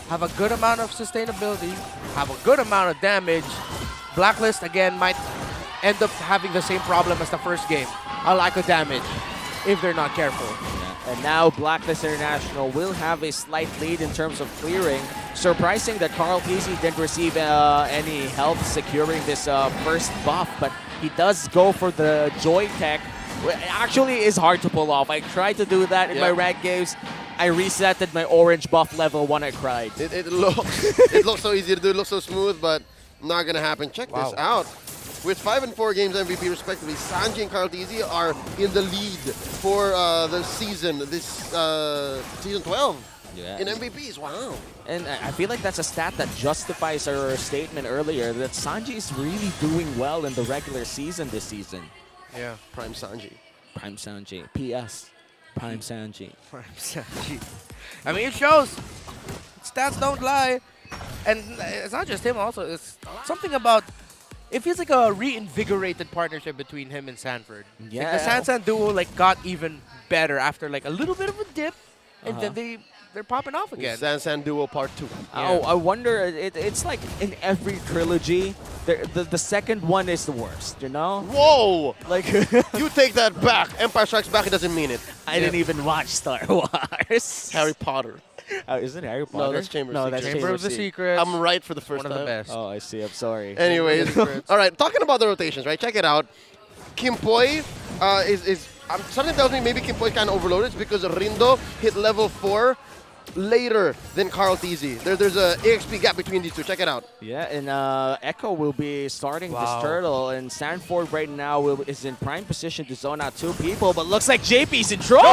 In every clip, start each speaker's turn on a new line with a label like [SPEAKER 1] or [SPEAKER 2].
[SPEAKER 1] have a good amount of sustainability, have a good amount of damage, Blacklist again might end up having the same problem as the first game. A lack of damage if they're not careful.
[SPEAKER 2] And now Blacklist International will have a slight lead in terms of clearing. Surprising that Carl Peasy didn't receive any help securing this first buff, but he does go for the Joy Tech. Actually, is hard to pull off. I tried to do that in my ranked games. I resetted my orange buff level when I cried.
[SPEAKER 3] It looks so easy to do, it looks so smooth, but not going to happen. Check this out. With 5 and 4 games MVP respectively, Sanji and Carl Tizzi are in the lead for the season, season 12 in MVPs. Wow.
[SPEAKER 2] And I feel like that's a stat that justifies our statement earlier that Sanji is really doing well in the regular season this season.
[SPEAKER 1] Yeah.
[SPEAKER 3] Prime Sanji.
[SPEAKER 2] Prime Sanji. P.S. Prime Sanji.
[SPEAKER 1] Prime Sanji. I mean, it shows. Stats don't lie. And it's not just him also. It's something about... It feels like a reinvigorated partnership between him and Sanford.
[SPEAKER 2] Yeah.
[SPEAKER 1] Like the San duo got even better after a little bit of a dip, and then they're popping off again.
[SPEAKER 3] San Duo Part 2.
[SPEAKER 2] Yeah. Oh, I wonder, it's like in every trilogy, the second one is the worst, you know?
[SPEAKER 3] Whoa!
[SPEAKER 2] Like,
[SPEAKER 3] you take that back. Empire Strikes Back, it doesn't mean it.
[SPEAKER 2] I didn't even watch Star Wars.
[SPEAKER 3] Harry Potter.
[SPEAKER 2] Is it Harry Potter?
[SPEAKER 3] No, that's Chamber of Secrets.
[SPEAKER 1] Chamber of the Secrets.
[SPEAKER 3] I'm right for the first
[SPEAKER 1] One
[SPEAKER 3] time.
[SPEAKER 1] of the best.
[SPEAKER 2] Oh, I see. I'm sorry.
[SPEAKER 3] Anyways, all right, talking about the rotations, right? Check it out. Kim Poi is something tells me maybe Kim Poi kind of overloaded. It's because Rindo hit level 4 later than Carl Tizzi. There's a EXP gap between these two. Check it out.
[SPEAKER 2] Yeah, and Echo will be starting this turtle, and Sanford right now is in prime position to zone out 2 people, but looks like JP's in trouble!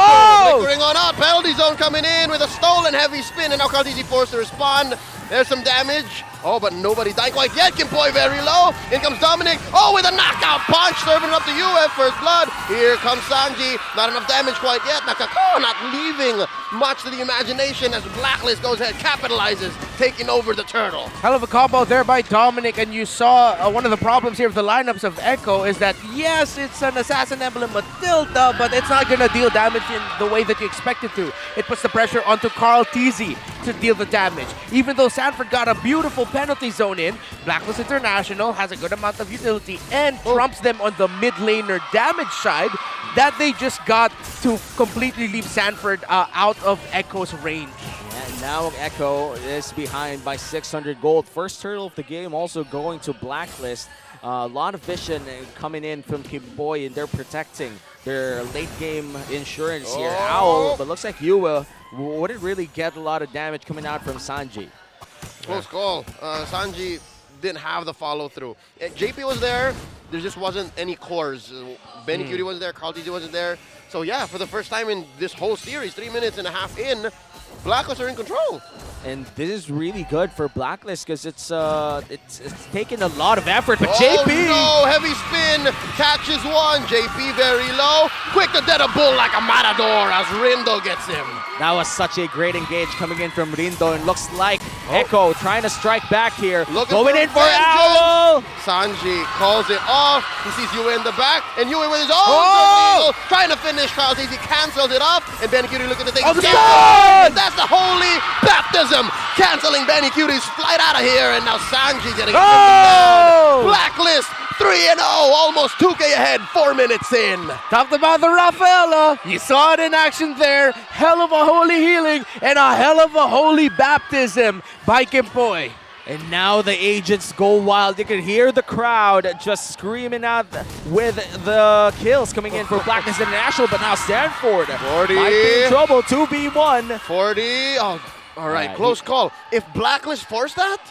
[SPEAKER 3] Flickering on out, penalty zone coming in with a stolen heavy spin, and now Carl Tizzi forced to respond. There's some damage. Oh, but nobody died quite yet. Kim Poi very low. In comes Dominic. Oh, with a knockout punch, serving it up to UF. First blood. Here comes Sanji. Not enough damage quite yet. Nakako not leaving much to the imagination as Blacklist goes ahead, capitalizes, taking over the turtle.
[SPEAKER 1] Hell of a combo there by Dominic, and you saw one of the problems here with the lineups of Echo is that, yes, it's an Assassin Emblem Matilda, but it's not going to deal damage in the way that you expect it to. It puts the pressure onto Carl Tizzi to deal the damage. Even though Sanford got a beautiful penalty zone in, Blacklist International has a good amount of utility and trumps them on the mid laner damage side that they just got to completely leave Sanford out of Echo's range.
[SPEAKER 2] And now Echo is behind by 600 gold. First turtle of the game also going to Blacklist. A lot of vision coming in from Kim Poi, and they're protecting their late game insurance here. Owl, but looks like Yua wouldn't really get a lot of damage coming out from Sanji.
[SPEAKER 3] Close call. Sanji didn't have the follow through. JP was there. There just wasn't any cores. Benny Cutie wasn't there. Carl Tizzi wasn't there. So yeah, for the first time in this whole series, 3 minutes and a half in, Blacklist are in control.
[SPEAKER 2] And this is really good for Blacklist because it's taken a lot of effort. But JP!
[SPEAKER 3] Oh no, heavy spin, catches one. JP very low. Quick to dead a bull like a matador as Rindo gets him.
[SPEAKER 2] That was such a great engage coming in from Rindo, and looks like Echo trying to strike back here. Going in for Owl!
[SPEAKER 3] Sanji calls it off. He sees Yue in the back, and Yue with his own trying to finish. Carl Tizzi cancels it off, and Benny Cutie looking to take it. And that's the holy baptism, canceling Benny Cutie's flight out of here, and now Sanji getting down. Blacklist 3-0, almost 2K ahead, 4 minutes in.
[SPEAKER 1] Talked about the Rafaela. You saw it in action there. Hell of a holy healing and a hell of a holy baptism by Kim Poi.
[SPEAKER 2] And now the agents go wild. You can hear the crowd just screaming out with the kills coming in for Blacklist International, but now Stanford
[SPEAKER 3] 40.
[SPEAKER 2] might be in trouble. 2v1.
[SPEAKER 3] 40. Oh, all right, close call. If Blacklist forced that,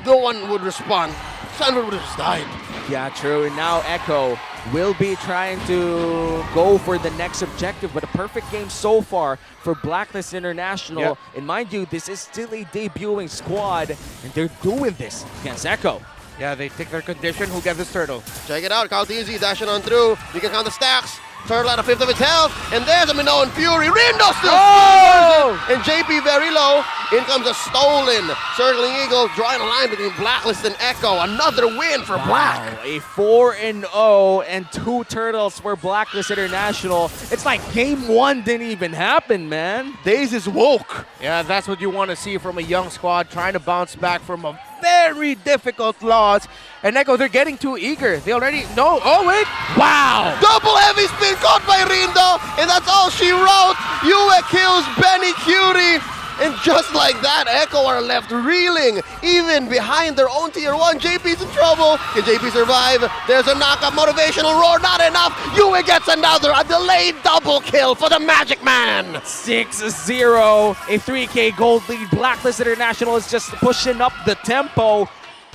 [SPEAKER 3] no one would respond. Stanford would have just died.
[SPEAKER 2] Yeah, true. And now Echo will be trying to go for the next objective, but a perfect game so far for Blacklist International.
[SPEAKER 1] Yep.
[SPEAKER 2] And mind you, this is still a debuting squad, and they're doing this against Echo.
[SPEAKER 1] Yeah, they take their condition. Who gets this turtle?
[SPEAKER 3] Check it out. Carl Tizzi dashing on through. You can count the stacks. Turtle at a 5th of its health. And there's a Minoan Fury. Rindo still and JP very low. In comes a stolen Circling Eagle, drawing a line between Blacklist and Echo. Another win for Black.
[SPEAKER 2] A 4-0 and 2 turtles for Blacklist International. It's like game 1 didn't even happen, man.
[SPEAKER 3] Daze is woke.
[SPEAKER 1] Yeah, that's what you want to see from a young squad trying to bounce back from a very difficult loss. And Echo, they're getting too eager. They already know. Oh, wait. Wow.
[SPEAKER 3] Double heavy spin caught by Rindo, and that's all she wrote. Yue kills Benny Cutie. And just like that, Echo are left reeling, even behind their own tier 1. JP's in trouble. Can JP survive? There's a knockup, motivational roar, not enough. Yue gets another, a delayed double kill for the Magic Man.
[SPEAKER 2] 6-0, a 3K gold lead. Blacklist International is just pushing up the tempo.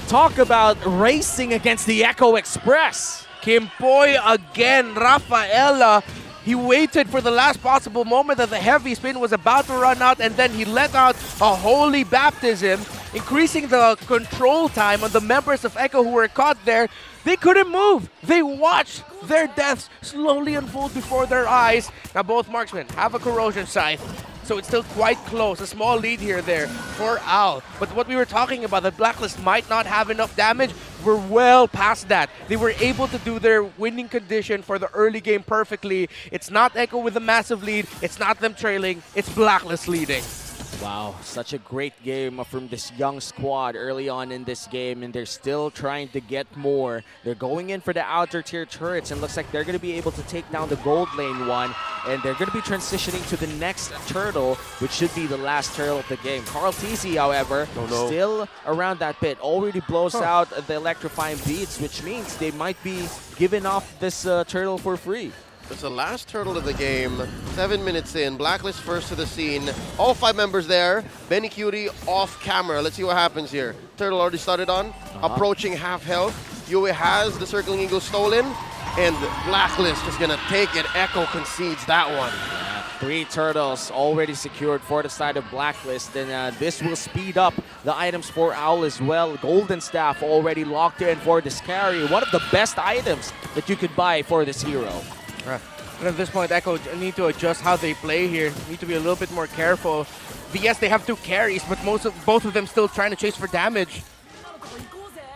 [SPEAKER 2] Talk about racing against the Echo Express.
[SPEAKER 1] Kimpoy again, Rafaela. He waited for the last possible moment that the heavy spin was about to run out, and then he let out a holy baptism, increasing the control time on the members of Echo who were caught there. They couldn't move. They watched their deaths slowly unfold before their eyes. Now both marksmen have a corrosion scythe, so it's still quite close. A small lead here there for Al. But what we were talking about, that Blacklist might not have enough damage, we're well past that. They were able to do their winning condition for the early game perfectly. It's not Echo with a massive lead. It's not them trailing. It's Blacklist leading.
[SPEAKER 2] Wow, such a great game from this young squad early on in this game, and they're still trying to get more. They're going in for the outer tier turrets, and looks like they're going to be able to take down the gold lane one, and they're going to be transitioning to the next turtle, which should be the last turtle of the game. Carl TZ, however, still around that bit, already blows out the electrifying beats, which means they might be giving off this turtle for free.
[SPEAKER 3] It's the last turtle of the game. 7 minutes in. Blacklist first to the scene. All 5 members there. Benny Cutie off camera. Let's see what happens here. Turtle already started on. Approaching half health. Yue has the Circling Eagle stolen. And Blacklist is going to take it. Echo concedes that one.
[SPEAKER 2] 3 turtles already secured for the side of Blacklist, and this will speed up the items for Owl as well. Golden Staff already locked in for this carry. One of the best items that you could buy for this hero.
[SPEAKER 1] But at this point, Echo need to adjust how they play here. Need to be a little bit more careful. Yes, they have 2 carries, but both of them still trying to chase for damage.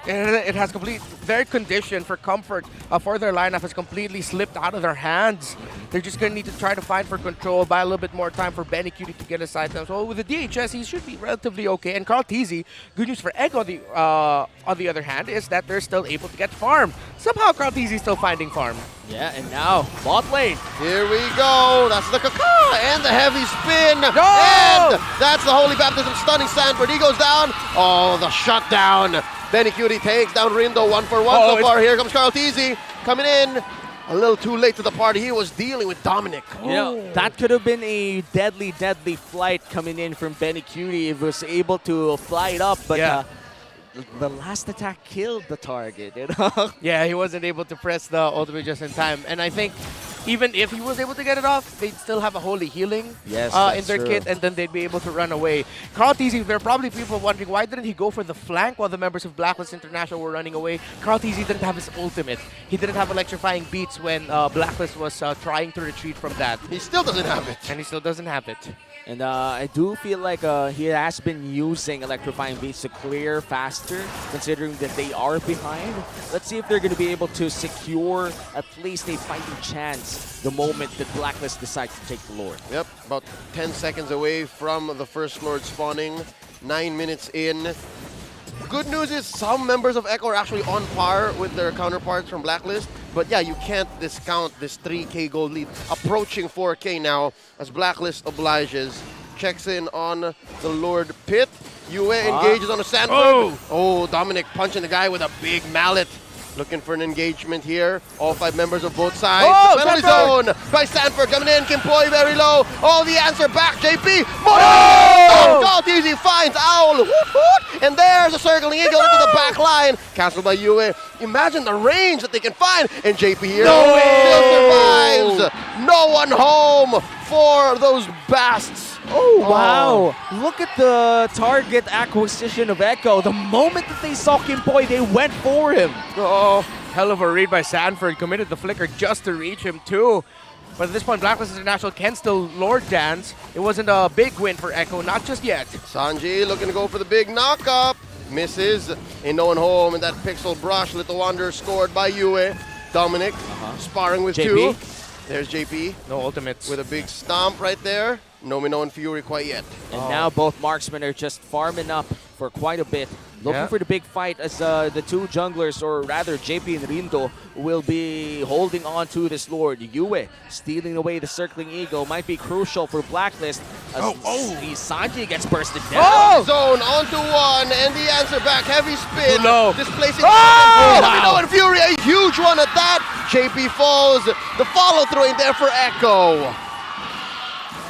[SPEAKER 1] And it has their condition for comfort for their lineup has completely slipped out of their hands. They're just going to need to try to fight for control, buy a little bit more time for Benny Cutie to get a side time. So with the DHS, he should be relatively okay. And Carl TZ, good news for Echo on the other hand, is that they're still able to get farm. Somehow Carl TZ is still finding farm.
[SPEAKER 2] Yeah, and now, bot lane.
[SPEAKER 3] Here we go. That's the caca and the heavy spin.
[SPEAKER 1] No!
[SPEAKER 3] And that's the Holy Baptism stunning Sanford. He goes down. Oh, the shutdown. Benny Cutie takes down Rindo 1 for 1 so far. Here comes Carl TZ coming in. A little too late to the party. He was dealing with Dominic.
[SPEAKER 2] You know, that could have been a deadly, deadly flight coming in from Benny Cutie if he was able to fly it up, but the last attack killed the target, you know?
[SPEAKER 1] Yeah, he wasn't able to press the ultimate just in time. And I think even if he was able to get it off, they'd still have a holy healing in their kit, and then they'd be able to run away. Carl TZ, there are probably people wondering, why didn't he go for the flank while the members of Blacklist International were running away? Carl TZ didn't have his ultimate. He didn't have electrifying beats when Blacklist was trying to retreat from that.
[SPEAKER 3] He still doesn't have it.
[SPEAKER 1] And he still doesn't have it.
[SPEAKER 2] And I do feel like he has been using electrifying beats to clear faster, considering that they are behind. Let's see if they're going to be able to secure at least a fighting chance the moment that Blacklist decides to take the Lord.
[SPEAKER 3] Yep, about 10 seconds away from the first Lord spawning. 9 minutes in. Good news is some members of Echo are actually on par with their counterparts from Blacklist. But yeah, you can't discount this 3K gold lead. Approaching 4K now as Blacklist obliges. Checks in on the Lord Pit. Yue engages on the Sanford. Oh, Dominic punching the guy with a big mallet. Looking for an engagement here. All 5 members of both sides. The penalty zone by Sanford coming in. Kimpoy very low. Oh, the answer back. JP. Carl TZ finds Owl. And there's a Circling Eagle into the back line. Cancelled by Yue. Imagine the range that they can find. And JP here still survives. No one home for those Basts.
[SPEAKER 2] Oh, wow. Look at the target acquisition of Echo. The moment that they saw Kimpoy, they went for him.
[SPEAKER 1] Oh, hell of a read by Sanford. Committed the flicker just to reach him, too. But at this point, Blacklist International can still Lord Dance. It wasn't a big win for Echo, not just yet.
[SPEAKER 3] Sanji looking to go for the big knock-up. Misses. In no one home, and that pixel brush. Little Wonder scored by Yue. Dominic sparring with
[SPEAKER 2] JP.
[SPEAKER 3] 2. There's JP.
[SPEAKER 1] No ultimates.
[SPEAKER 3] With a big stomp right there. No me, no one Fury quite yet.
[SPEAKER 2] And now both marksmen are just farming up for quite a bit. Looking for the big fight as the two junglers, or rather JP and Rindo, will be holding on to this Lord. Yue stealing away the circling eagle might be crucial for Blacklist as Sanji gets bursted down.
[SPEAKER 3] Zone onto 1, and the answer back. Heavy spin.
[SPEAKER 1] Low.
[SPEAKER 3] Displacing.
[SPEAKER 1] Wow.
[SPEAKER 3] No, and Fury, a huge one at that. JP falls. The follow through in there for Echo.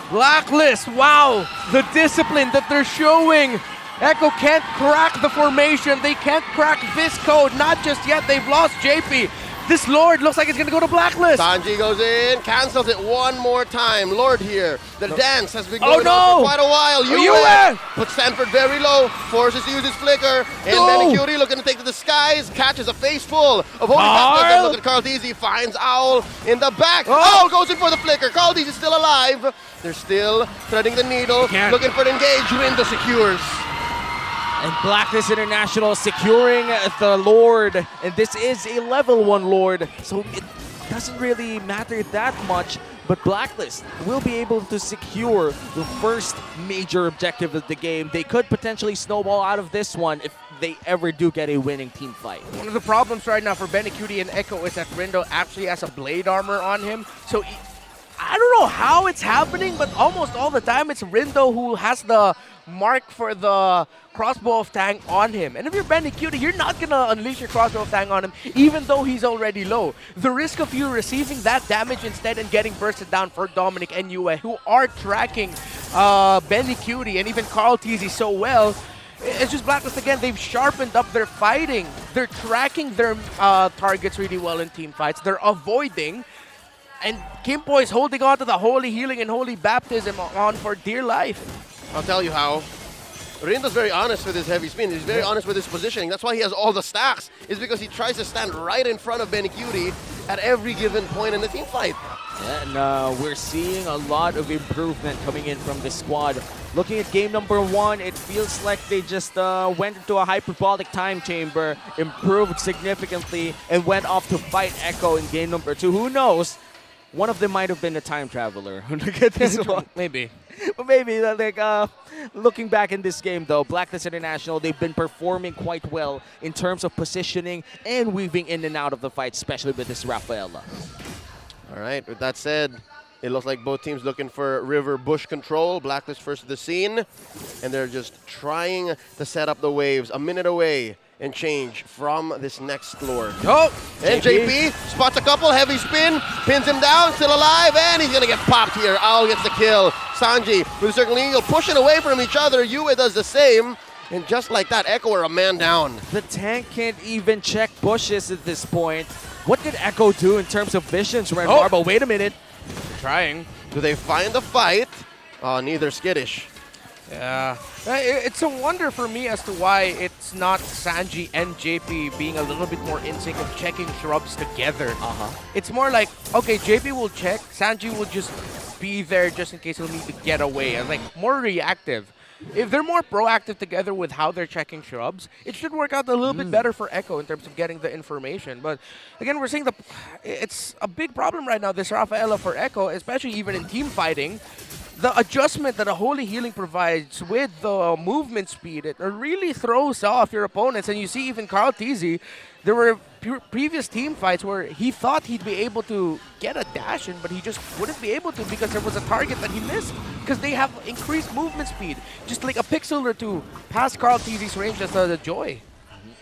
[SPEAKER 1] Blacklist, wow, the discipline that they're showing. Echo can't crack the formation. They can't crack this code. Not just yet. They've lost JP. This Lord looks like it's going to go to Blacklist.
[SPEAKER 3] Sanji goes in, cancels it one more time. Lord here. The dance has been going on for quite a while. Yue puts Stanford very low, forces to use his flicker. And Manicuri looking to take to the skies, catches a face full of Holy Baptist. Look at Carl DZ, finds Owl in the back. Owl goes in for the flicker. Carl DZ is still alive. They're still threading the needle, looking for an engage. Rindo secures.
[SPEAKER 2] And Blacklist International securing the Lord. And this is a level 1 Lord, so it doesn't really matter that much. But Blacklist will be able to secure the first major objective of the game. They could potentially snowball out of this one if they ever do get a winning team fight.
[SPEAKER 1] One of the problems right now for Benicudi and Echo is that Rindo actually has a blade armor on him. So I don't know how it's happening, but almost all the time it's Rindo who has the mark for the crossbow of Tang on him. And if you're Benicudi, you're not going to unleash your crossbow of Tang on him, even though he's already low. The risk of you receiving that damage instead and getting bursted down for Dominic and Yue, who are tracking Benicudi and even Carl TZ so well, it's just Blacklist again. They've sharpened up their fighting. They're tracking their targets really well in team fights. They're avoiding. And Kimpo is holding on to the Holy Healing and Holy Baptism on for dear life.
[SPEAKER 3] I'll tell you how. Rindo's very honest with his heavy spin. He's very honest with his positioning. That's why he has all the stacks. Is because he tries to stand right in front of Benicudi at every given point in the team fight.
[SPEAKER 2] Yeah, and we're seeing a lot of improvement coming in from this squad. Looking at game number 1, it feels like they just went into a hyperbolic time chamber, improved significantly, and went off to fight Echo in game number 2. Who knows? One of them might have been a time traveler. Look at this one.
[SPEAKER 1] Maybe.
[SPEAKER 2] But maybe, like, looking back in this game, though, Blacklist International, they've been performing quite well in terms of positioning and weaving in and out of the fight, especially with this Rafaela.
[SPEAKER 3] All right, with that said, it looks like both teams looking for river bush control. Blacklist first to the scene, and they're just trying to set up the waves. A minute away and change from this next Lord. And JP spots a couple, heavy spin, pins him down, still alive, and he's gonna get popped here. Owl gets the kill. Sanji with a circling eagle pushing away from each other. Yue does the same, and just like that, Echo are a man down.
[SPEAKER 2] The tank can't even check bushes at this point. What did Echo do in terms of visions, Red Marble? Wait a minute.
[SPEAKER 1] Trying.
[SPEAKER 3] Do they find the fight? Neither skittish.
[SPEAKER 1] Yeah. It's a wonder for me as to why it's not Sanji and JP being a little bit more in sync of checking shrubs together. It's more like, okay, JP will check, Sanji will just be there just in case he'll need to get away. And like, more reactive. If they're more proactive together with how they're checking shrubs, it should work out a little bit better for Echo in terms of getting the information. But again, we're seeing it's a big problem right now, this Rafaela for Echo, especially even in team fighting. The adjustment that a Holy Healing provides with the movement speed, it really throws off your opponents. And you see even Carl TZ, there were previous team fights where he thought he'd be able to get a dash in, but he just wouldn't be able to because there was a target that he missed because they have increased movement speed. Just like a pixel or two past Carl TZ's range, that's the joy.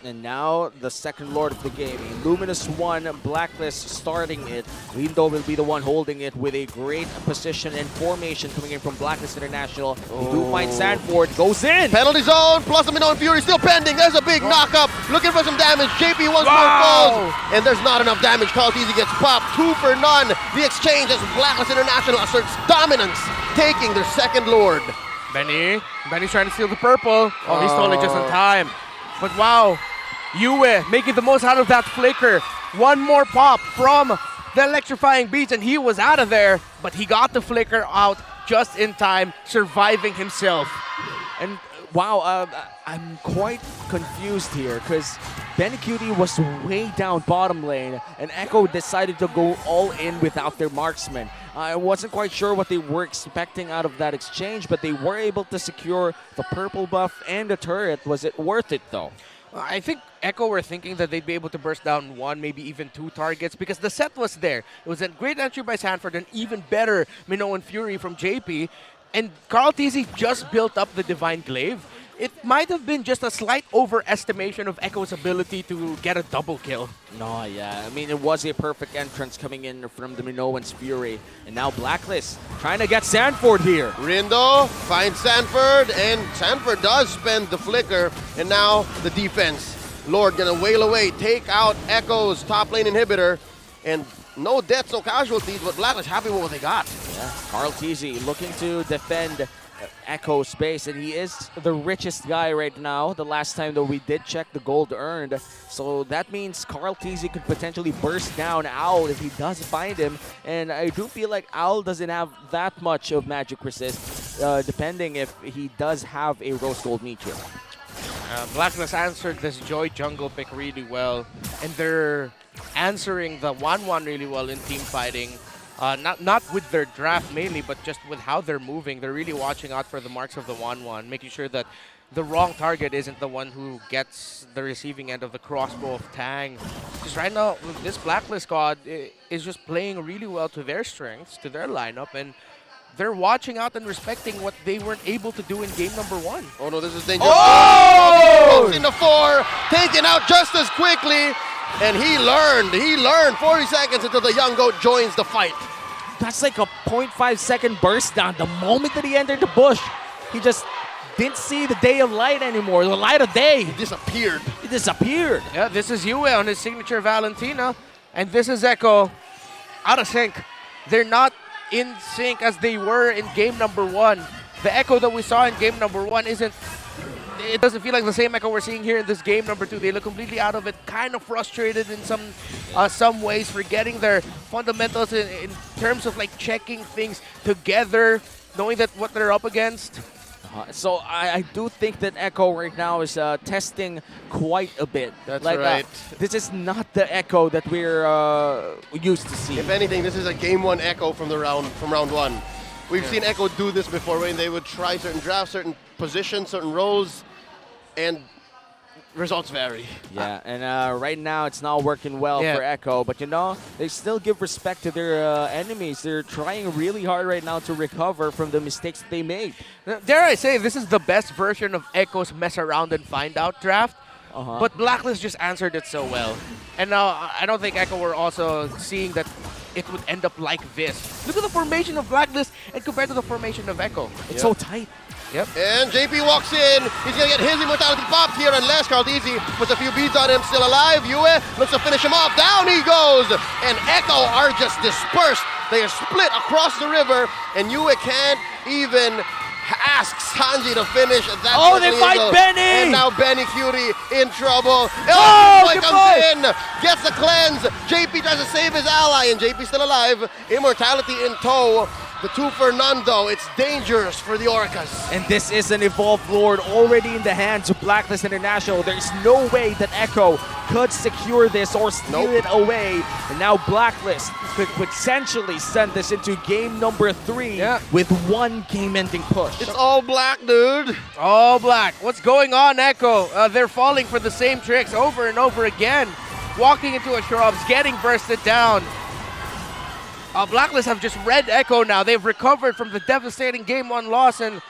[SPEAKER 2] And now the second Lord of the game, Luminous 1, Blacklist starting it. Rindo will be the one holding it with a great position and formation coming in from Blacklist International. They do find Sanford, goes in!
[SPEAKER 3] Penalty zone, plus the and Fury still pending. There's a big knock-up, looking for some damage. JP once more falls, and there's not enough damage. Carl TZ gets popped, 2 for none. The exchange as Blacklist International asserts dominance, taking their second Lord.
[SPEAKER 1] Benny's trying to steal the purple. Oh, he stole it just in time. But wow, Yue making the most out of that flicker. One more pop from the electrifying beats, and he was out of there, but he got the flicker out just in time, surviving himself.
[SPEAKER 2] And wow, I'm quite confused here because Blck was way down bottom lane and Echo decided to go all in without their marksman. I wasn't quite sure what they were expecting out of that exchange, but they were able to secure the purple buff and the turret. Was it worth it though?
[SPEAKER 1] I think Echo were thinking that they'd be able to burst down 1, maybe even 2 targets because the set was there. It was a great entry by Sanford and even better Minoan Fury from JP. And Carl TZ just built up the Divine Glaive. It might have been just a slight overestimation of Echo's ability to get a double kill.
[SPEAKER 2] No, yeah. I mean, it was a perfect entrance coming in from the Minoan's Fury. And now Blacklist trying to get Sanford here.
[SPEAKER 3] Rindo finds Sanford, and Sanford does spend the flicker, and now the defense. Lord gonna wail away, take out Echo's top lane inhibitor, and no deaths, no casualties, but Blacklist happy with what they got.
[SPEAKER 2] Yeah, Carl TZ looking to defend Echo space, and he is the richest guy right now. The last time that we did check the gold earned, so that means Carl TZ could potentially burst down Owl if he does find him, and I do feel like Owl doesn't have that much of magic resist, depending if he does have a rose gold meteor.
[SPEAKER 1] Blacklist answered this Joy jungle pick really well, and they're answering the 1-1 really well in team fighting. Not with their draft mainly, but just with how they're moving. They're really watching out for the marks of the 1-1, making sure that the wrong target isn't the one who gets the receiving end of the crossbow of Tang. Because right now, this Blacklist squad is just playing really well to their strengths, to their lineup, and they're watching out and respecting what they weren't able to do in game number 1.
[SPEAKER 3] Oh no, this is dangerous. Oh! Into 4, taken out just as quickly. And he learned 40 seconds until the young goat joins the fight.
[SPEAKER 2] That's like a 0.5 second burst down. The moment that he entered the bush, he just didn't see the day of light anymore, the light of day.
[SPEAKER 3] He disappeared.
[SPEAKER 2] He disappeared.
[SPEAKER 1] Yeah, this is Yue on his signature Valentina, and this is Echo out of sync. They're not in sync as they were in game number 1. The Echo that we saw in game number 1 it doesn't feel like the same Echo we're seeing here in this game number 2. They look completely out of it, kind of frustrated in some ways, forgetting their fundamentals in terms of like checking things together, knowing that what they're up against.
[SPEAKER 2] So I do think that Echo right now is testing quite a bit.
[SPEAKER 3] That's right.
[SPEAKER 2] This is not the Echo that we're used to seeing.
[SPEAKER 3] If anything, this is a game 1 Echo from round 1. We've seen Echo do this before when they would try certain drafts, certain positions, certain roles, and results vary.
[SPEAKER 2] Yeah, and right now it's not working well for Echo, but you know, they still give respect to their enemies. They're trying really hard right now to recover from the mistakes that they made.
[SPEAKER 1] Dare I say, this is the best version of Echo's mess around and find out draft. But Blacklist just answered it so well. And now I don't think Echo were also seeing that it would end up like this. Look at the formation of Blacklist and compared to the formation of Echo.
[SPEAKER 2] It's so tight.
[SPEAKER 1] Yep.
[SPEAKER 3] And JP walks in. He's going to get his immortality popped here unless Carl TZ puts a few beads on him. Still alive. Yue looks to finish him off. Down he goes. And Echo are just dispersed. They are split across the river. And Yue can't even ask Sanji to finish that.
[SPEAKER 2] Oh, they fight Benny!
[SPEAKER 3] And now Benny Cutie in trouble.
[SPEAKER 2] Oh,
[SPEAKER 3] Boy comes in, gets the cleanse. JP tries to save his ally, and JP still alive. Immortality in tow. The 2 for none, though. It's dangerous for the Orcas.
[SPEAKER 2] And this is an Evolved Lord already in the hands of Blacklist International. There's no way that Echo could secure this or steal it away. And now Blacklist could potentially send this into game number 3 with 1 game-ending push.
[SPEAKER 3] It's all black, dude.
[SPEAKER 1] All black. What's going on, Echo? They're falling for the same tricks over and over again. Walking into a shrubs, getting bursted down. Blacklist have just read Echo now. They've recovered from the devastating game 1 loss, and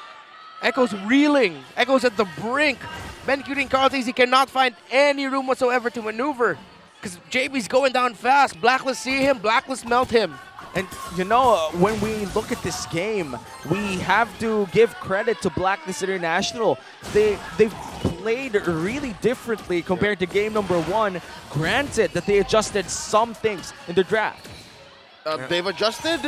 [SPEAKER 1] Echo's reeling. Echo's at the brink. Blck and Carl TZ cannot find any room whatsoever to maneuver because JB's going down fast. Blacklist see him, Blacklist melt him.
[SPEAKER 2] And you know, when we look at this game, we have to give credit to Blacklist International. They've played really differently compared to game number 1. Granted that they adjusted some things in the draft.
[SPEAKER 3] They've adjusted.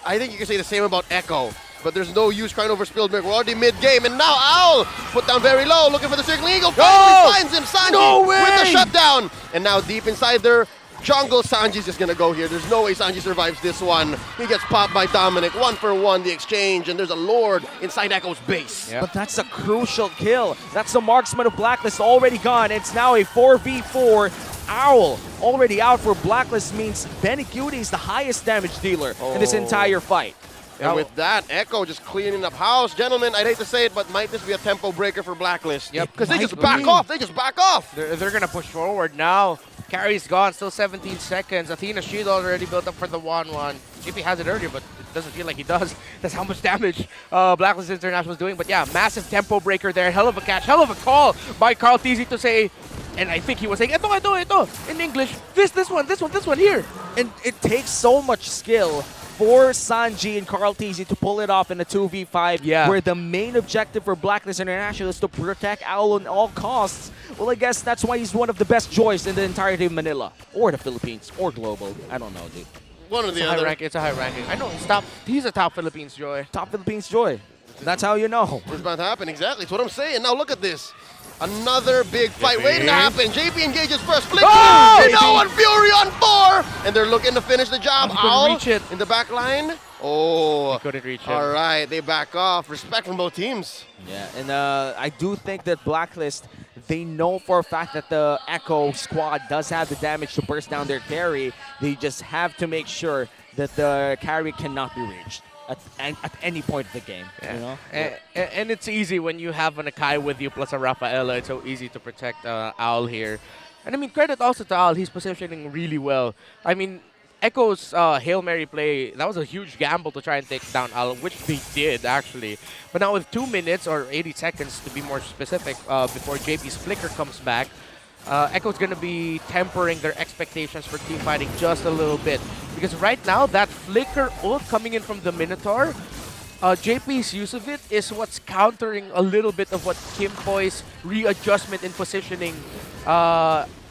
[SPEAKER 3] I think you can say the same about Echo, but there's no use crying over spilled milk. We're already mid-game, and now Owl put down very low, looking for the circling eagle. Finally finds him, Sanji, with the shutdown. And now deep inside their Jungle, Sanji's just gonna go here. There's no way Sanji survives this one. He gets popped by Dominic. 1-for-1, the exchange, and there's a Lord inside Echo's base.
[SPEAKER 1] Yep.
[SPEAKER 2] But that's a crucial kill. That's the marksman of Blacklist already gone. It's now a 4v4. Owl already out for Blacklist means Benny Cutie is the highest damage dealer in this entire fight.
[SPEAKER 3] And with that, Echo just cleaning up house. Gentlemen, I'd hate to say it, but might this be a tempo breaker for Blacklist?
[SPEAKER 1] Yep.
[SPEAKER 3] Because they
[SPEAKER 1] Might
[SPEAKER 3] just back
[SPEAKER 1] be.
[SPEAKER 3] off. They just back off.
[SPEAKER 1] They're going to push forward now. Carry's gone, still 17 seconds. Athena's shield already built up for the 1-1. JP has it earlier, but it doesn't feel like he does. That's how much damage Blacklist International is doing. But yeah, massive tempo breaker there. Hell of a catch, hell of a call by Carl Tizzi to say, and I think he was saying, ito, in English, this one here.
[SPEAKER 2] And it takes so much skill for Sanji and Carl Tizzi to pull it off in a 2v5, where the main objective for Blacklist International is to protect Owl on all costs. Well, I guess that's why he's one of the best joys in the entirety of Manila, or the Philippines, or global. I don't know, dude.
[SPEAKER 3] One or the other.
[SPEAKER 1] It's a high ranking. I know, he's a top Philippines joy.
[SPEAKER 2] Top Philippines joy. That's how you know.
[SPEAKER 3] It's about to happen, exactly. That's what I'm saying. Now look at this. Another big fight waiting to happen. JP engages first. Flick. And no one Fury on 4. And they're looking to finish the job. Owl
[SPEAKER 1] reach it.
[SPEAKER 3] in the back line. Oh.
[SPEAKER 1] Couldn't reach him.
[SPEAKER 3] All right, they back off. Respect from both teams.
[SPEAKER 2] Yeah, and I do think that Blacklist, they know for a fact that the Echo squad does have the damage to burst down their carry. They just have to make sure that the carry cannot be reached at any point of the game.
[SPEAKER 1] Yeah.
[SPEAKER 2] You know?
[SPEAKER 1] And it's easy when you have an Akai with you plus a Rafaela. It's so easy to protect Owl here. And I mean, credit also to Owl. He's positioning really well. I mean, Echo's Hail Mary play, that was a huge gamble to try and take down Owl, which they did, actually. But now with 2 minutes, or 80 seconds to be more specific, before JP's flicker comes back, Echo's going to be tempering their expectations for team fighting just a little bit. Because right now, that flicker ult coming in from the Minotaur, JP's use of it is what's countering a little bit of what Kim Poi's readjustment in positioning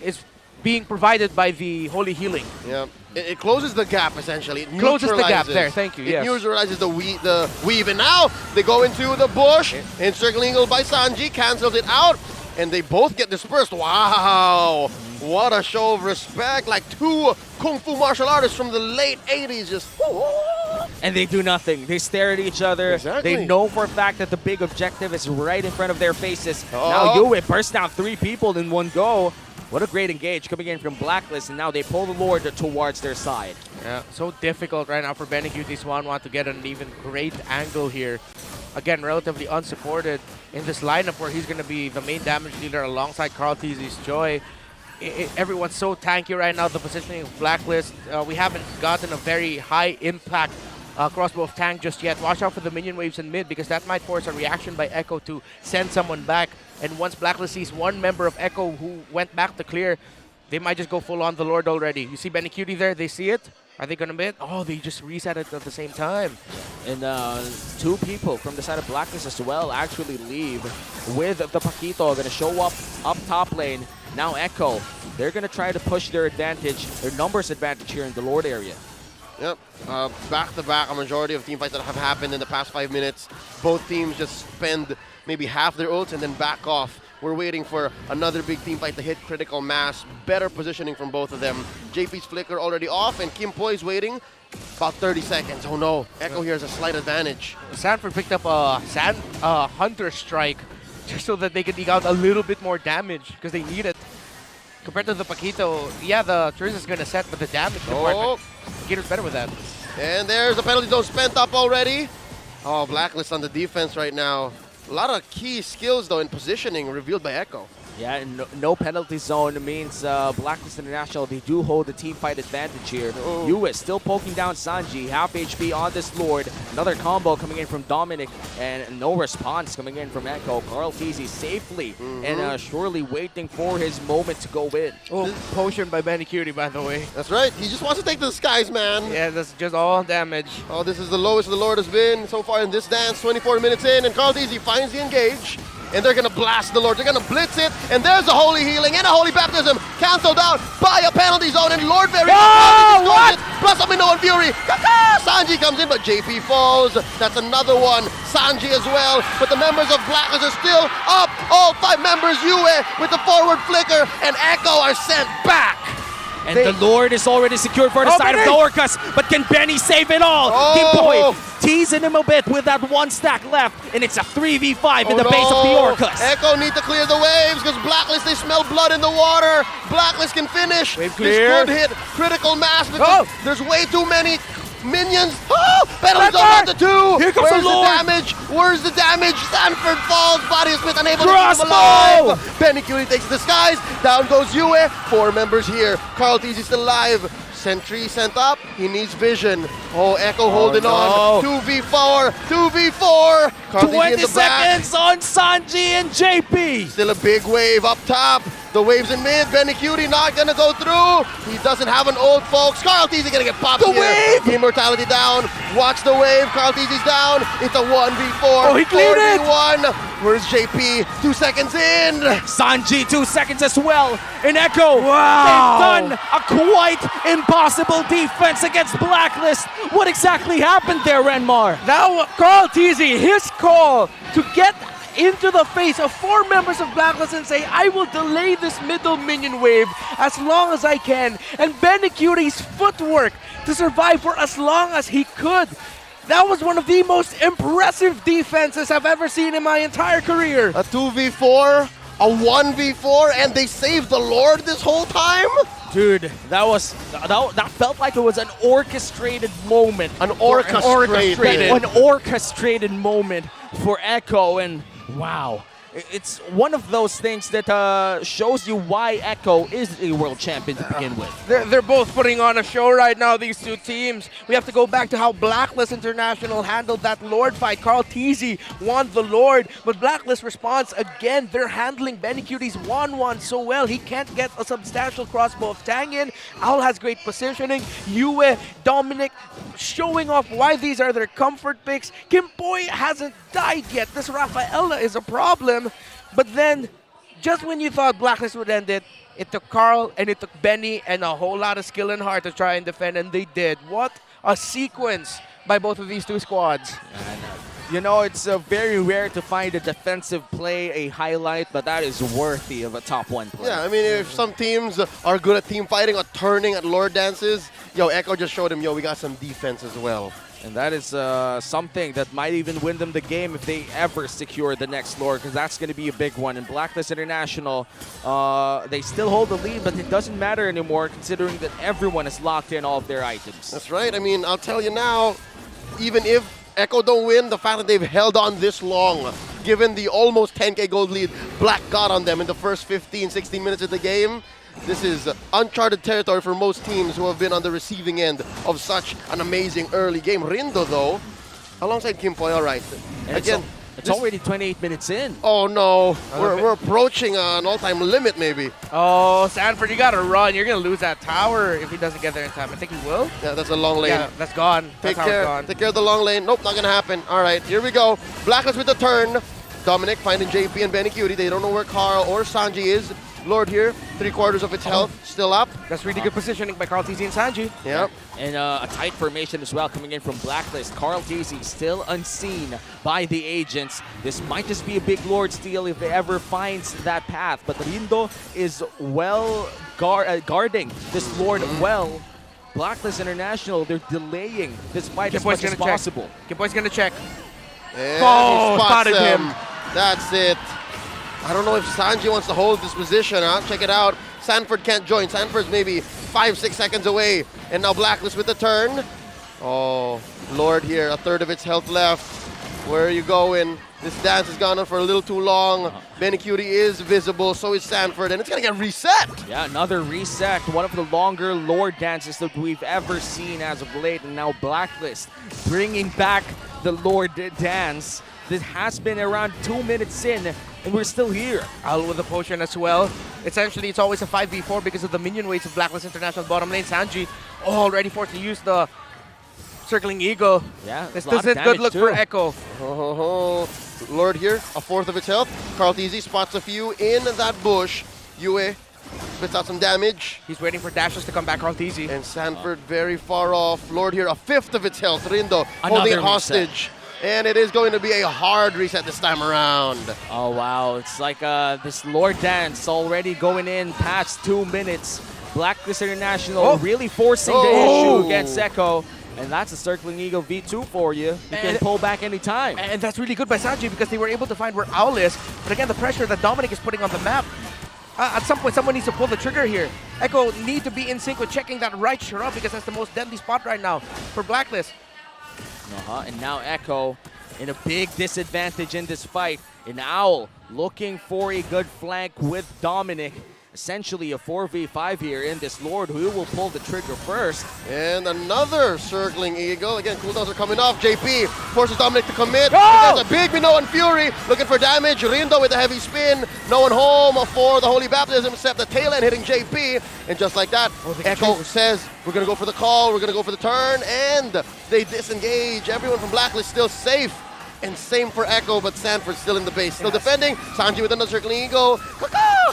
[SPEAKER 1] is being provided by the Holy Healing.
[SPEAKER 3] Yeah. It closes the gap, essentially. It
[SPEAKER 1] Closes the gap
[SPEAKER 3] neutralizes.
[SPEAKER 1] there, thank you,
[SPEAKER 3] It
[SPEAKER 1] yes.
[SPEAKER 3] neutralizes the weave. And now they go into the bush. Encircling eagle by Sanji, cancels it out. And they both get dispersed. Wow. What a show of respect. Like two Kung Fu martial artists from the late 80s just...
[SPEAKER 2] And they do nothing. They stare at each other.
[SPEAKER 3] Exactly.
[SPEAKER 2] They know for a fact that the big objective is right in front of their faces. Now Yue bursts down 3 people in one go. What a great engage coming in from Blacklist, and now they pull the Lord towards their side.
[SPEAKER 1] Yeah, so difficult right now for Benny Cutie Swan want to get an even great angle here. Again, relatively unsupported in this lineup where he's going to be the main damage dealer alongside Carl Tizzi's Joy. Everyone's so tanky right now, the positioning of Blacklist. We haven't gotten a very high impact crossbow of tank just yet. Watch out for the minion waves in mid because that might force a reaction by Echo to send someone back. And once Blacklist sees one member of Echo who went back to clear, they might just go full on the Lord already. You see Benny Cutie there, they see it. Are they going to mid? Oh, they just reset it at the same time.
[SPEAKER 2] And 2 people from the side of Blacklist as well actually leave with the Paquito. Going to show up top lane. Now Echo, they're going to try to push their advantage, their numbers advantage here in the Lord area.
[SPEAKER 3] Yep. Back-to-back, a majority of team fights that have happened in the past 5 minutes. Both teams just spend maybe half their ults and then back off. We're waiting for another big team fight to hit critical mass. Better positioning from both of them. JP's flicker already off, and Kim Poi's waiting. About 30 seconds. Oh no, Echo here has a slight advantage.
[SPEAKER 1] Sanford picked up a Hunter Strike just so that they could eke out a little bit more damage because they need it. Compared to the Paquito, yeah, the Triz is going to set, but the damage department, Paquito's better with that.
[SPEAKER 3] And there's the penalty zone spent up already. Oh, Blacklist on the defense right now. A lot of key skills, though, in positioning revealed by Echo.
[SPEAKER 2] Yeah, and no penalty zone means Blacklist International, they do hold the team fight advantage here. Yue still poking down Sanji, half HP on this Lord. Another combo coming in from Dominic, and no response coming in from Echo. Carl Tizzi safely and surely waiting for his moment to go in.
[SPEAKER 1] Oh, potion by Benny Cutie, by the way.
[SPEAKER 3] That's right. He just wants to take to the skies, man.
[SPEAKER 1] Yeah, that's just all damage.
[SPEAKER 3] Oh, this is the lowest the Lord has been so far in this dance. 24 minutes in, and Carl Tizzi finds the engage. And they're going to blast the Lord. They're going to blitz it. And there's a Holy Healing and a Holy Baptism. Canceled out by a penalty zone. And Lord Very what? Plus a Minoan Fury. Kaka! Sanji comes in, but JP falls. That's another one. Sanji as well. But the members of Blacklist are still up. All 5 members, Yue with the forward flicker. And Echo are sent back.
[SPEAKER 2] And the Lord is already secured for the side of the Orcas. But can Benny save it all? Kimboy teasing him a bit with that one stack left. And it's a 3v5 in the base of the Orcas.
[SPEAKER 3] Echo need to clear the waves because Blacklist, they smell blood in the water. Blacklist can finish.
[SPEAKER 1] Wave
[SPEAKER 3] This
[SPEAKER 1] clear.
[SPEAKER 3] could hit critical mass because there's way too many minions. Oh! Penalty zone down to 2.
[SPEAKER 2] Here comes
[SPEAKER 3] Where's
[SPEAKER 2] the
[SPEAKER 3] the
[SPEAKER 2] Lord.
[SPEAKER 3] damage? Where's the damage? Stanford falls. Body of Smith unable to keep him
[SPEAKER 2] Crossbow.
[SPEAKER 3] alive. Benny Cutie takes the skies. Down goes Yue. 4 members here. Carl Teasy still alive. Sentry sent up. He needs vision. Oh, Echo holding on. 2v4. 2v4. Carl Teasy
[SPEAKER 2] 20
[SPEAKER 3] in the back.
[SPEAKER 2] seconds on Sanji and JP.
[SPEAKER 3] Still a big wave up top. The waves in mid. Benny Cutie not gonna go through. He doesn't have an ult, folks. Carl Teasy gonna get popped
[SPEAKER 2] The
[SPEAKER 3] here.
[SPEAKER 2] wave!
[SPEAKER 3] Immortality down. Watch the wave. Carl Teasy's down. It's a 1v4.
[SPEAKER 2] Oh, he cleared it!
[SPEAKER 3] 4v1. Where's JP? 2 seconds in.
[SPEAKER 2] Sanji 2 seconds as well. And Echo,
[SPEAKER 1] Wow.
[SPEAKER 2] they've done a quite impossible defense against Blacklist. What exactly happened there, Renmar?
[SPEAKER 1] Now, Carl Teasy, his call to get into the face of 4 members of Blacklist and say, I will delay this middle minion wave as long as I can. And Benny Cutie's footwork to survive for as long as he could. That was one of the most impressive defenses I've ever seen in my entire career.
[SPEAKER 3] A 2v4, a 1v4, and they saved the Lord this whole time?
[SPEAKER 2] Dude, that felt like it was an orchestrated moment.
[SPEAKER 3] An orchestrated.
[SPEAKER 2] An orchestrated moment for Echo, and wow. It's one of those things that shows you why Echo is a world champion to begin with.
[SPEAKER 1] They're both putting on a show right now, these two teams. We have to go back to how Blacklist International handled that Lord fight. Carl Teasy won the Lord, but Blacklist responds again. They're handling Benny Cutie's 1-1 so well. He can't get a substantial crossbow of Tang in. Owl has great positioning. Yue, Dominic showing off why these are their comfort picks. Kimboy hasn't died yet. This Rafaela is a problem. But then, just when you thought Blacklist would end it, it took Carl and it took Benny and a whole lot of skill and heart to try and defend, and they did. What a sequence by both of these two squads.
[SPEAKER 2] You know, it's very rare to find a defensive play a highlight, but that is worthy of a top 1 play.
[SPEAKER 3] Yeah, I mean, if some teams are good at team fighting or turning at Lord dances, yo, Echo just showed him, yo, we got some defense as well.
[SPEAKER 2] And that is something that might even win them the game if they ever secure the next Lord, because that's going to be a big one. And Blacklist International, they still hold the lead, but it doesn't matter anymore considering that everyone has locked in all of their items.
[SPEAKER 3] That's right. I mean, I'll tell you now, even if Echo don't win, the fact that they've held on this long, given the almost 10k gold lead Black got on them in the first 15, 16 minutes of the game, this is uncharted territory for most teams who have been on the receiving end of such an amazing early game. Rindo, though, alongside Kimboy, all right.
[SPEAKER 2] And
[SPEAKER 3] Again,
[SPEAKER 2] it's already 28 minutes in.
[SPEAKER 3] oh no, we're approaching an all-time limit maybe.
[SPEAKER 1] Oh, Sanford, you gotta run. You're gonna lose that tower if he doesn't get there in time. I think he will.
[SPEAKER 3] Yeah, that's a long lane.
[SPEAKER 1] Yeah, that's gone.
[SPEAKER 3] Take
[SPEAKER 1] That's how
[SPEAKER 3] care,
[SPEAKER 1] it's gone.
[SPEAKER 3] take care of the long lane. Nope, not gonna happen. All right, here we go. Blacklist with the turn. Dominic finding JP and Benny Cutie. They don't know where Carl or Sanji is. Lord here, 3/4 of its health, still up.
[SPEAKER 1] That's really good positioning by Carl Teasy and Sanji.
[SPEAKER 3] Yep.
[SPEAKER 2] And a tight formation as well coming in from Blacklist. Carl Teasy still unseen by the agents. This might just be a big Lord steal if they ever finds that path. But Rindo is well guarding this Lord well. Blacklist International, they're delaying this fight as much as possible.
[SPEAKER 1] Kimboy's gonna check.
[SPEAKER 3] And
[SPEAKER 1] Oh,
[SPEAKER 3] he spots
[SPEAKER 1] spotted
[SPEAKER 3] him.
[SPEAKER 1] him.
[SPEAKER 3] That's it. I don't know if Sanji wants to hold this position. Huh? Check it out. Sanford can't join. Sanford's maybe 5-6 seconds away. And now Blacklist with the turn. Oh, Lord here, 1/3 of its health left. Where are you going? This dance has gone on for a little too long. Benny Cutie is visible, so is Sanford, and it's gonna get reset.
[SPEAKER 2] Yeah, another reset. One of the longer Lord dances that we've ever seen as of late. And now Blacklist bringing back the Lord dance. This has been around 2 minutes in, and we're still here.
[SPEAKER 1] Owl with the potion as well. Essentially, it's always a 5v4 because of the minion waves of Blacklist International bottom lane. Sanji already forced to use the circling eagle.
[SPEAKER 2] Yeah,
[SPEAKER 1] This
[SPEAKER 2] a lot of
[SPEAKER 1] isn't good
[SPEAKER 2] damage
[SPEAKER 1] look
[SPEAKER 2] too.
[SPEAKER 1] for Echo.
[SPEAKER 3] Oh, Lord here, 1/4 of its health. Carl Teasy spots a few in that bush. Yue spits out some damage.
[SPEAKER 1] He's waiting for dashes to come back, Carl Teasy.
[SPEAKER 3] And Sanford very far off. Lord here, 1/5 of its health. Rindo holding it
[SPEAKER 2] Another
[SPEAKER 3] hostage. And it is going to be a hard reset this time around.
[SPEAKER 2] Oh, wow. It's like this Lord dance already going in past 2 minutes. Blacklist International really forcing the issue against Echo. And that's a Circling Eagle V2 for you. You can pull back anytime.
[SPEAKER 1] And that's really good by Sanji because they were able to find where Owl is. But again, the pressure that Dominic is putting on the map, at some point, someone needs to pull the trigger here. Echo need to be in sync with checking that right shrub because that's the most deadly spot right now for Blacklist.
[SPEAKER 2] And now Echo in a big disadvantage in this fight. And Owl looking for a good flank with Dominic. Essentially a 4v5 here in this Lord. Who will pull the trigger first?
[SPEAKER 3] And another Circling Eagle. Again, cooldowns are coming off. JP forces Dominic to commit.
[SPEAKER 1] Oh!
[SPEAKER 3] There's a big Minoan Fury looking for damage. Rindo with a heavy spin. No one home for the Holy Baptism except the tail end hitting JP. And just like that, Echo says, we're going to go for the call. We're going to go for the turn. And they disengage. Everyone from Blacklist still safe. And same for Echo, but Sanford still in the base. Still defending. Sanji with another Circling Eagle.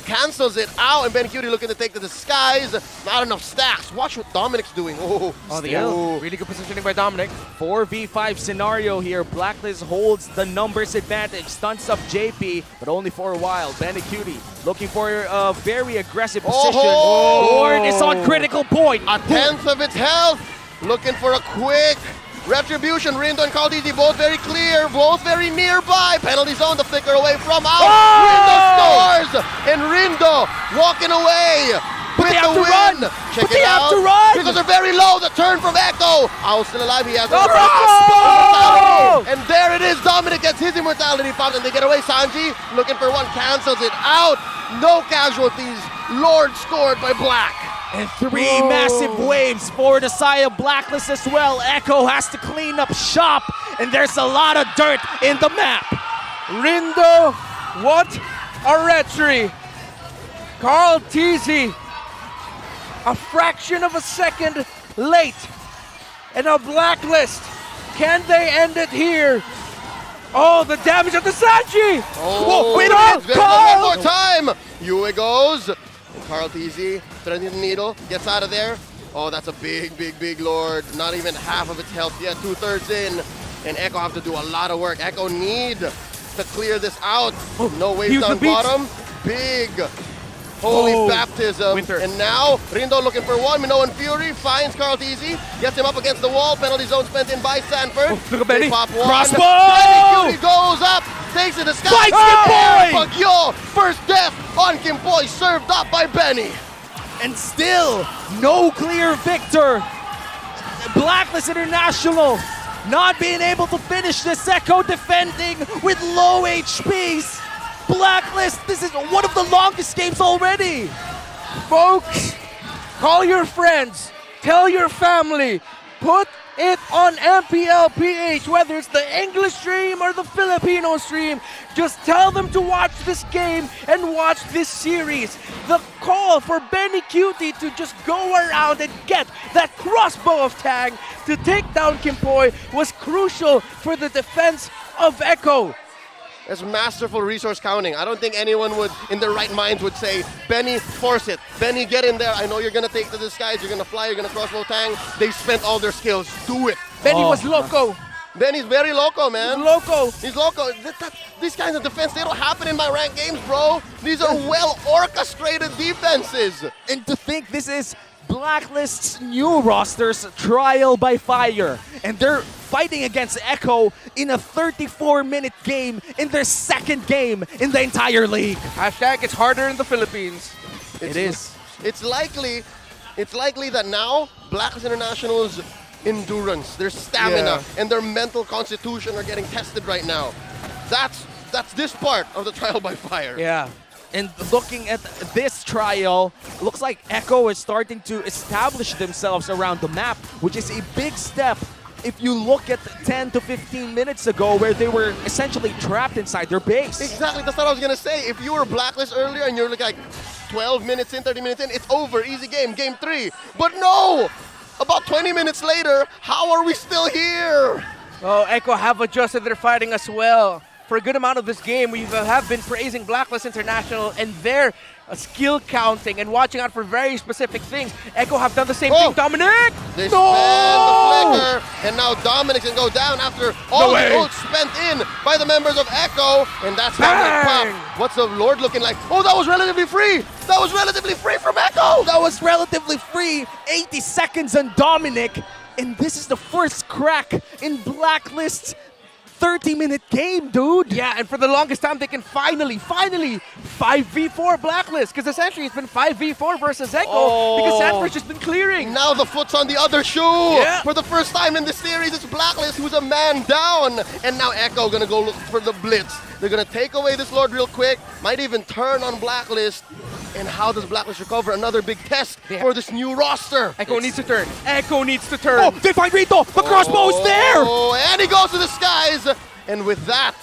[SPEAKER 3] Cancels it out. And Ben Cutie looking to take to the skies. Not enough stacks. Watch what Dominic's doing.
[SPEAKER 1] Really good positioning by Dominic.
[SPEAKER 2] 4v5 scenario here. Blacklist holds the numbers advantage. Stunts up JP, but only for a while. Ben Cutie looking for a very aggressive position. Lord is on critical point.
[SPEAKER 3] A tenth of its health. Looking for a quick retribution. Rindo and Caldisi both very clear, both very nearby. Penalty zone, the flicker away from out. Rindo scores, and Rindo walking away with the win. Check it out. Because they're very low. The turn from Echo. Owl's still alive. He has the immortality. And there it is. Dominic gets his immortality found, and they get away. Sanji looking for one, cancels it out. No casualties. Lord scored by Black.
[SPEAKER 2] And 3 massive waves for the side of Blacklist as well. Echo has to clean up shop, and there's a lot of dirt in the map.
[SPEAKER 1] Rindo, what a retry. Carl Teasy, a fraction of a second late. And a Blacklist. Can they end it here? Oh, the damage of the Sanji!
[SPEAKER 3] Wait one more time! Yue goes. Carl Teasy, threading the needle, gets out of there. Oh, that's a big Lord. Not even half of its health yet, 2/3 in. And Echo have to do a lot of work. Echo need to clear this out. No waves down bottom. Big Holy Baptism. And now, Rindo looking for one. Minoan Fury finds Carl Teasy, gets him up agast the wall. Penalty zone spent in by Sanford.
[SPEAKER 1] Look at Benny.
[SPEAKER 3] Pop one.
[SPEAKER 1] Crossbow!
[SPEAKER 3] Fury goes up, takes it to sky.
[SPEAKER 2] Fights Kimpoy!
[SPEAKER 3] Pagyo, first death on Kimpoy, served up by Benny.
[SPEAKER 2] And still, no clear victor. Blacklist International not being able to finish this. Echo defending with low HPs. Blacklist, this is one of the longest games already.
[SPEAKER 1] Folks, call your friends, tell your family, put it on MPLPH, whether it's the English stream or the Filipino stream. Just tell them to watch this game and watch this series. The call for Benny Cutie to just go around and get that crossbow of Tang to take down Kimpoy was crucial for the defense of Echo.
[SPEAKER 3] It's masterful resource counting. I don't think anyone would, in their right minds, would say, Benny, force it. Benny, get in there. I know you're going to take to the skies. You're going to fly. You're going to crossbow Tang. They spent all their skills. Do it.
[SPEAKER 1] Benny was loco.
[SPEAKER 3] Benny's very loco, man.
[SPEAKER 1] Loco.
[SPEAKER 3] He's loco. These kinds of defense, they don't happen in my ranked games, bro. These are well-orchestrated defenses.
[SPEAKER 2] And to think this is Blacklist's new roster's trial by fire. And they're fighting against Echo in a 34-minute game in their second game in the entire league.
[SPEAKER 1] Hashtag it's harder in the Philippines.
[SPEAKER 2] It is.
[SPEAKER 3] It's likely that now Blacklist International's endurance, their stamina, and their mental constitution are getting tested right now. That's this part of the trial by fire.
[SPEAKER 1] Yeah.
[SPEAKER 2] And looking at this trial, looks like Echo is starting to establish themselves around the map, which is a big step if you look at 10 to 15 minutes ago where they were essentially trapped inside their base.
[SPEAKER 3] Exactly, that's what I was going to say. If you were Blacklist earlier and you're like 12 minutes in, 30 minutes in, it's over, easy game, game 3. But no! About 20 minutes later, how are we still here?
[SPEAKER 1] Oh, Echo have adjusted their fighting as well. for a good amount of this game, we have been praising Blacklist International and their skill counting and watching out for very specific things. Echo have done the same thing. Dominic!
[SPEAKER 3] They spend the flicker, and now Dominic can go down after all the ult spent in by the members of Echo, and that's how they pop. What's the Lord looking like? Oh, that was relatively free! That was relatively free from Echo!
[SPEAKER 2] That was relatively free. 80 seconds on Dominic, and this is the first crack in Blacklist's 30-minute game, dude.
[SPEAKER 1] Yeah, and for the longest time, they can finally 5v4 Blacklist, because essentially it's been 5v4 versus Echo because Sanford's just been clearing.
[SPEAKER 3] Now the foot's on the other shoe.
[SPEAKER 1] Yeah.
[SPEAKER 3] For the first time in this series, it's Blacklist who's a man down. And now Echo gonna go look for the blitz. They're gonna take away this Lord real quick, might even turn on Blacklist. And how does Blacklist recover? Another big test for this new roster.
[SPEAKER 1] Echo needs to turn. Echo needs to turn.
[SPEAKER 2] Oh, they find Rito. The crossbow is there.
[SPEAKER 3] Oh, and he goes to the skies. And with that,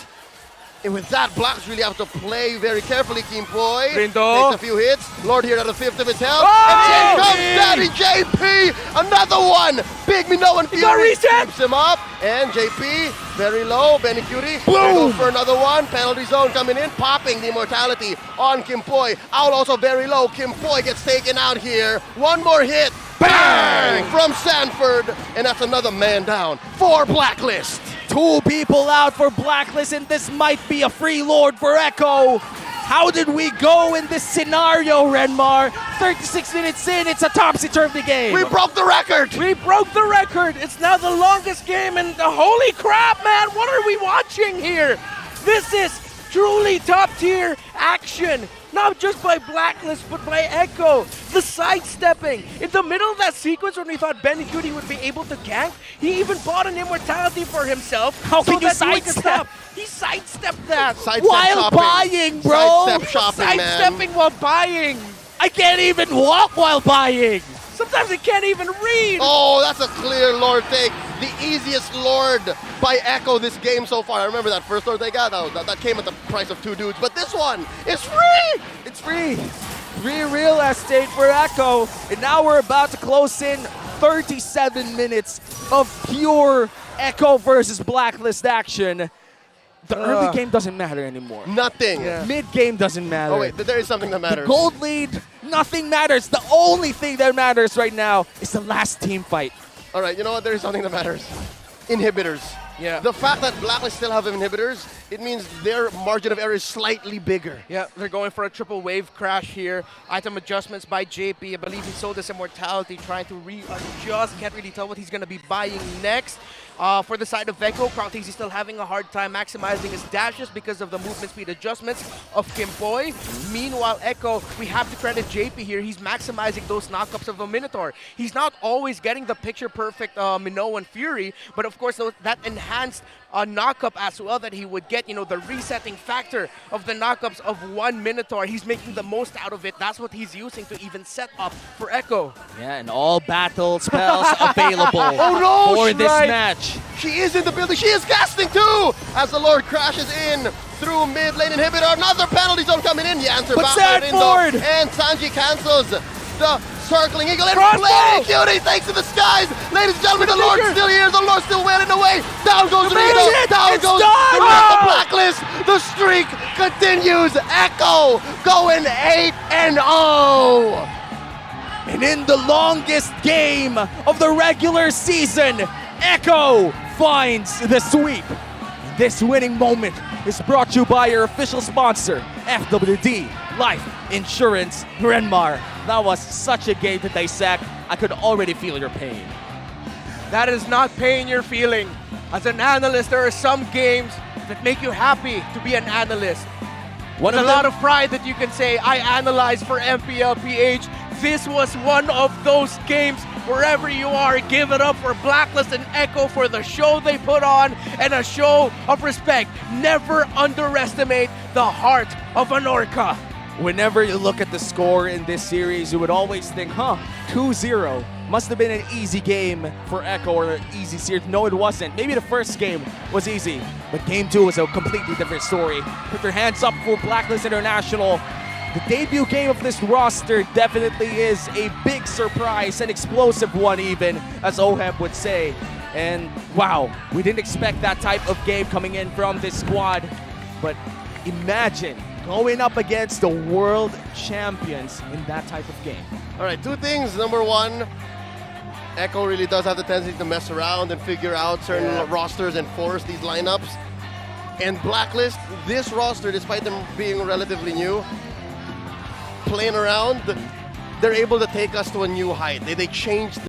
[SPEAKER 3] Blacks really have to play very carefully. Kimpoy
[SPEAKER 1] Rindo
[SPEAKER 3] takes a few hits. Lord here at a fifth of his health. And in comes Daddy JP. Another one. Big Minoan Fury keeps him up. And JP, very low. Benny Cutie goes for another one. Penalty zone coming in, popping the immortality on Kimpoy. Owl also very low. Kimpoy gets taken out here. One more hit. Bang! From Sanford. And that's another man down for Blacklist.
[SPEAKER 2] 2 people out for Blacklist, and this might be a free Lord for Echo. How did we go in this scenario, Renmar? 36 minutes in, it's a topsy-turvy game.
[SPEAKER 3] We broke the record.
[SPEAKER 1] We broke the record. It's now the longest game, and holy crap, man, what are we watching here? This is truly top-tier action. Not just by Blacklist, but by Echo. The sidestepping. In the middle of that sequence when we thought Ben Cutie would be able to gank, he even bought an immortality for himself.
[SPEAKER 2] How can you sidestep?
[SPEAKER 1] He sidestepped that.
[SPEAKER 2] While buying, bro.
[SPEAKER 3] Sidestep shopping, man.
[SPEAKER 1] Sidestepping while buying.
[SPEAKER 2] I can't even walk while buying.
[SPEAKER 1] Sometimes I can't even read.
[SPEAKER 3] Oh, that's a clear Lord take. The easiest Lord by Echo this game so far. I remember that first Lord they got. That came at the price of 2 dudes. But this one is free.
[SPEAKER 2] It's free. Free real estate for Echo. And now we're about to close in 37 minutes of pure Echo versus Blacklist action. The early game doesn't matter anymore.
[SPEAKER 3] Nothing.
[SPEAKER 1] Yeah.
[SPEAKER 2] Mid-game doesn't matter.
[SPEAKER 3] Oh, wait, there is something that matters.
[SPEAKER 2] The gold lead, nothing matters. The only thing that matters right now is the last team fight.
[SPEAKER 3] All right, you know what? There is something that matters. Inhibitors.
[SPEAKER 1] Yeah.
[SPEAKER 3] The fact that Blacklist still have inhibitors, it means their margin of error is slightly bigger.
[SPEAKER 1] Yeah, they're going for a triple wave crash here. Item adjustments by JP. I believe he sold his immortality, trying to readjust. Can't really tell what he's going to be buying next. For the side of Echo, Crownteasy still having a hard time maximizing his dashes because of the movement speed adjustments of Kimpoy. Meanwhile, Echo, we have to credit JP here. He's maximizing those knockups of the Minotaur. He's not always getting the picture-perfect Minoan Fury, but of course that enhanced knockup as well that he would get, you know, the resetting factor of the knockups of one Minotaur. He's making the most out of it. That's what he's using to even set up for Echo.
[SPEAKER 2] Yeah, and all battle spells available for this match.
[SPEAKER 3] She is in the building. She is casting too! As the Lord crashes in through mid lane inhibitor. Another penalty zone coming in. The answer back by Rindo. And Sanji cancels the circling eagle and Blade Cutie takes to the skies. Ladies and gentlemen, the Lord's still here. The Lord's still wearing away. Down goes Rindo. Down goes the rest of Blacklist. The streak continues. Echo going 8-0.
[SPEAKER 2] And in the longest game of the regular season, Echo finds the sweep. This winning moment is brought to you by your official sponsor, FWD Life Insurance Renmar. That was such a game to dissect. I could already feel your pain.
[SPEAKER 1] That is not pain you're feeling. As an analyst, there are some games that make you happy to be an analyst. With a lot of pride that you can say, I analyze for MPLPH. This was one of those games. Wherever you are, give it up for Blacklist and Echo for the show they put on and a show of respect. Never underestimate the heart of an Orca.
[SPEAKER 2] Whenever you look at the score in this series, you would always think, 2-0. Must have been an easy game for Echo or an easy series. No, it wasn't. Maybe the first game was easy, but game 2 was a completely different story. Put your hands up for Blacklist International. The debut game of this roster definitely is a big surprise, an explosive one even, as Oheb would say. And wow, we didn't expect that type of game coming in from this squad. but imagine going up against the world champions in that type of game.
[SPEAKER 3] All right, two things. Number one, Echo really does have the tendency to mess around and figure out certain rosters and force these lineups. And Blacklist, this roster, despite them being relatively new, playing around, they're able to take us to a new height. They changed